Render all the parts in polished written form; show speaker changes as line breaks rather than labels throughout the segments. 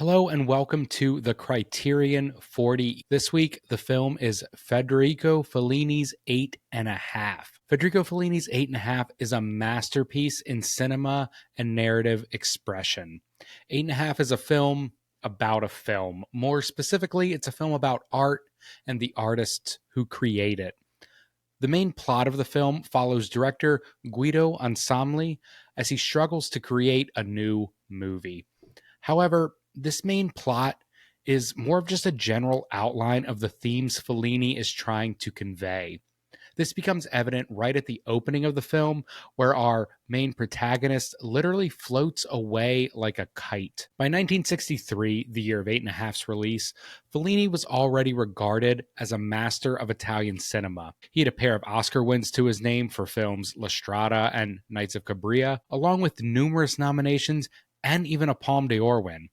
Hello and welcome to the Criterion 40. This week, the film is Federico Fellini's Eight and a Half. Federico Fellini's Eight and a Half is a masterpiece in cinema and narrative expression. Eight and a Half is a film about a film. More specifically, it's a film about art and the artists who create it. The main plot of the film follows director Guido Anselmi as he struggles to create a new movie. However, this main plot is more of just a general outline of the themes Fellini is trying to convey. This becomes evident right at the opening of the film, where our main protagonist literally floats away like a kite. By 1963, the year of Eight and a Half's release, Fellini was already regarded as a master of Italian cinema. He had a pair of Oscar wins to his name for films La Strada and Nights of Cabria, along with numerous nominations and even a Palme d'Or win.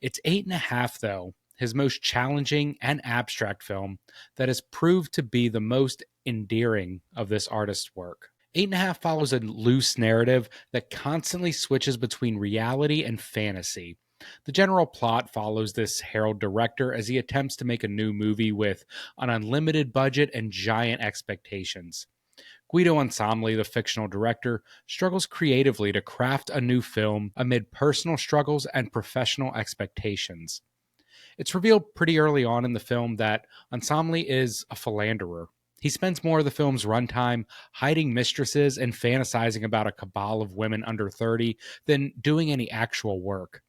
It's Eight and a Half, though, his most challenging and abstract film that has proved to be the most endearing of this artist's work. Eight and a Half follows a loose narrative that constantly switches between reality and fantasy. The general plot follows this herald director as he attempts to make a new movie with an unlimited budget and giant expectations. Guido Anselmi, the fictional director, struggles creatively to craft a new film amid personal struggles and professional expectations. It's revealed pretty early on in the film that Anselmi is a philanderer. He spends more of the film's runtime hiding mistresses and fantasizing about a cabal of women under 30 than doing any actual work.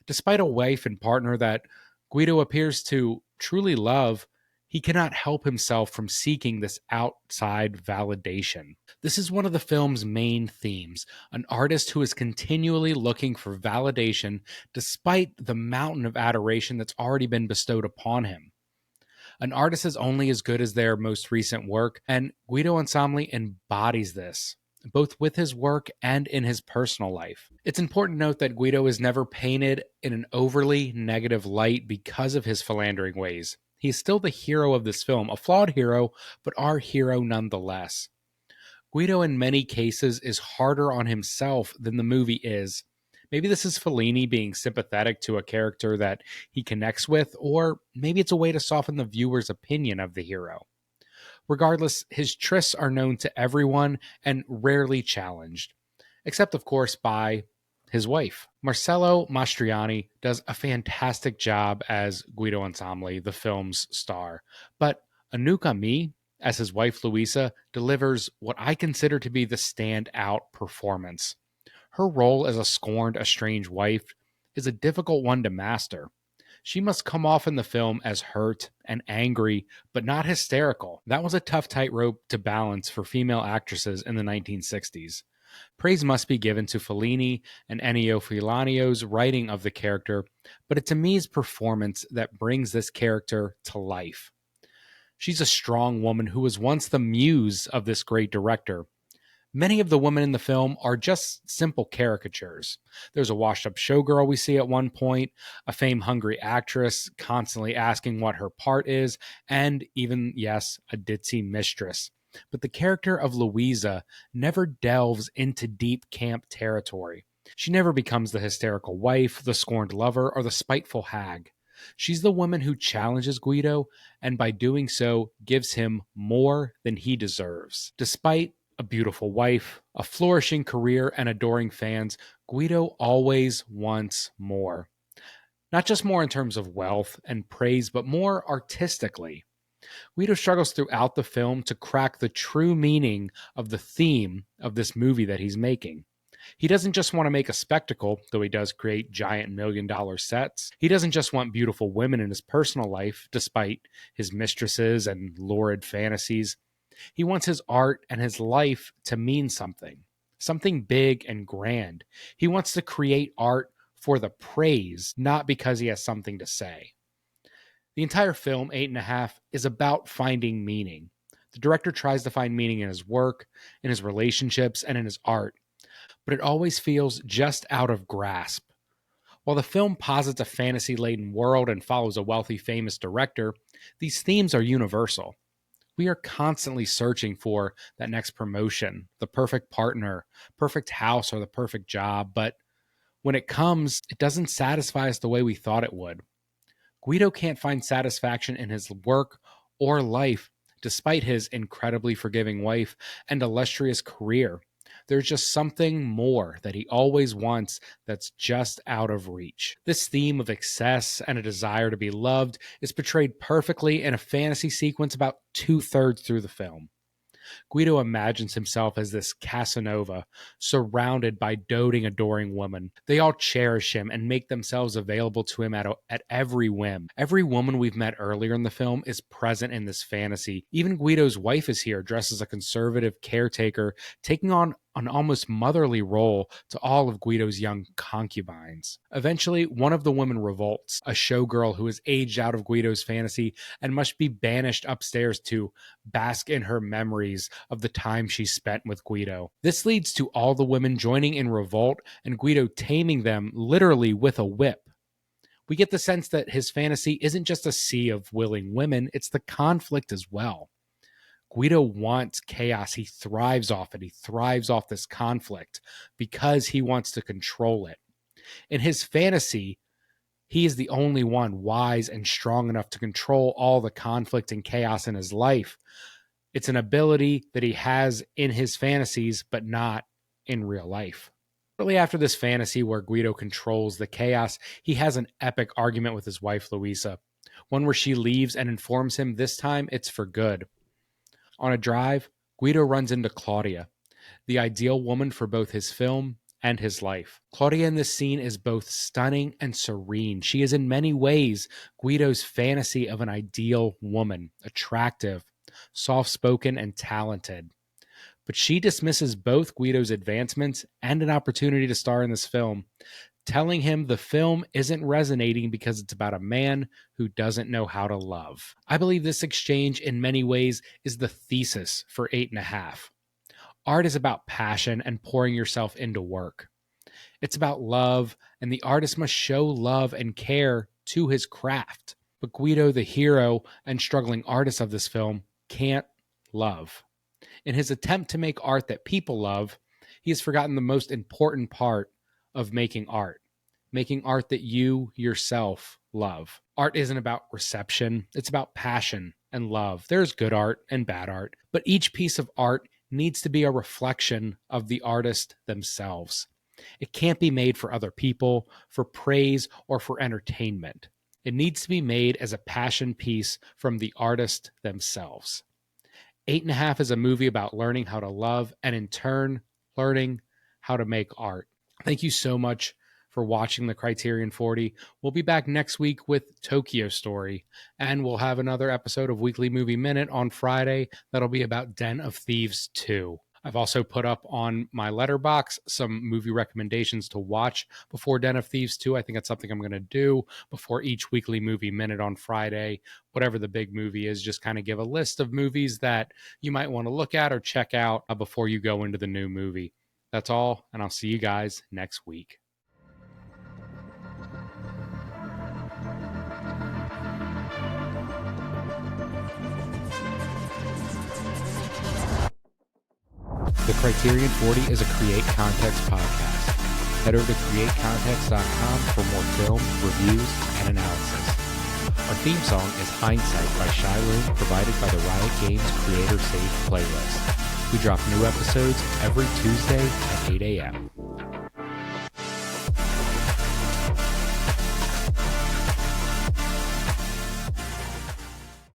Despite a wife and partner that Guido appears to truly love, he cannot help himself from seeking this outside validation. This is one of the film's main themes, an artist who is continually looking for validation despite the mountain of adoration that's already been bestowed upon him. An artist is only as good as their most recent work, and Guido Anselmi embodies this, both with his work and in his personal life. It's important to note that Guido is never painted in an overly negative light because of his philandering ways. He is still the hero of this film, a flawed hero, but our hero nonetheless. Guido, in many cases, is harder on himself than the movie is. Maybe this is Fellini being sympathetic to a character that he connects with, or maybe it's a way to soften the viewer's opinion of the hero. Regardless, his trysts are known to everyone and rarely challenged, except, of course, by his wife. Marcello Mastroianni does a fantastic job as Guido Anselmi, the film's star, but Anouk Aimée, as his wife Louisa, delivers what I consider to be the standout performance. Her role as a scorned, estranged wife is a difficult one to master. She must come off in the film as hurt and angry, but not hysterical. That was a tough tightrope to balance for female actresses in the 1960s. Praise must be given to Fellini and Ennio Filanio's writing of the character, but it's Amée's performance that brings this character to life. She's a strong woman who was once the muse of this great director. Many of the women in the film are just simple caricatures. There's a washed-up showgirl we see at one point, a fame-hungry actress constantly asking what her part is, and even, yes, a ditzy mistress. But the character of Louisa never delves into deep camp territory. She never becomes the hysterical wife, the scorned lover, or the spiteful hag. She's the woman who challenges Guido, and by doing so, gives him more than he deserves. Despite a beautiful wife, a flourishing career, and adoring fans, Guido always wants more. Not just more in terms of wealth and praise, but more artistically. Guido struggles throughout the film to crack the true meaning of the theme of this movie that he's making. He doesn't just want to make a spectacle, though he does create giant million-dollar sets. He doesn't just want beautiful women in his personal life, despite his mistresses and lurid fantasies. He wants his art and his life to mean something, something big and grand. He wants to create art for the praise, not because he has something to say. The entire film, Eight and a Half, is about finding meaning. The director tries to find meaning in his work, in his relationships, and in his art, but it always feels just out of grasp. While the film posits a fantasy-laden world and follows a wealthy, famous director, these themes are universal. We are constantly searching for that next promotion, the perfect partner, perfect house, or the perfect job, but when it comes, it doesn't satisfy us the way we thought it would. Guido can't find satisfaction in his work or life, despite his incredibly forgiving wife and illustrious career. There's just something more that he always wants that's just out of reach. This theme of excess and a desire to be loved is portrayed perfectly in a fantasy sequence about 2/3 through the film. Guido imagines himself as this Casanova, surrounded by doting, adoring women. They all cherish him and make themselves available to him at every whim. Every woman we've met earlier in the film is present in this fantasy. Even Guido's wife is here, dressed as a conservative caretaker, taking on an almost motherly role to all of Guido's young concubines. Eventually, one of the women revolts, a showgirl who has aged out of Guido's fantasy and must be banished upstairs to bask in her memories of the time she spent with Guido. This leads to all the women joining in revolt and Guido taming them literally with a whip. We get the sense that his fantasy isn't just a sea of willing women, it's the conflict as well. Guido wants chaos. He thrives off it. He thrives off this conflict because he wants to control it. In his fantasy, he is the only one wise and strong enough to control all the conflict and chaos in his life. It's an ability that he has in his fantasies, but not in real life. Shortly after this fantasy where Guido controls the chaos, he has an epic argument with his wife, Luisa. One where she leaves and informs him this time it's for good. On a drive, Guido runs into Claudia, the ideal woman for both his film and his life. Claudia in this scene is both stunning and serene. She is in many ways Guido's fantasy of an ideal woman, attractive, soft-spoken, and talented. But she dismisses both Guido's advancements and an opportunity to star in this film, telling him the film isn't resonating because it's about a man who doesn't know how to love. I believe this exchange in many ways is the thesis for 8.5. Art is about passion and pouring yourself into work. It's about love, and the artist must show love and care to his craft. But Guido, the hero and struggling artist of this film, can't love. In his attempt to make art that people love, he has forgotten the most important part of making art that you yourself love. Art isn't about reception, it's about passion and love. There's good art and bad art, but each piece of art needs to be a reflection of the artist themselves. It can't be made for other people, for praise, or for entertainment. It needs to be made as a passion piece from the artist themselves. 8.5 is a movie about learning how to love and in turn, learning how to make art. Thank you so much for watching the Criterion 40. We'll be back next week with Tokyo Story, and we'll have another episode of Weekly Movie Minute on Friday that'll be about Den of Thieves 2. I've also put up on my Letterboxd some movie recommendations to watch before Den of Thieves 2. I think that's something I'm going to do before each Weekly Movie Minute on Friday. Whatever the big movie is, just kind of give a list of movies that you might want to look at or check out before you go into the new movie. That's all, and I'll see you guys next week. The Criterion 40 is a Create Context podcast. Head over to createcontext.com for more film, reviews, and analysis. Our theme song is Hindsight by Shiloh, provided by the Riot Games Creator Saved playlist. We drop new episodes every Tuesday at 8 a.m.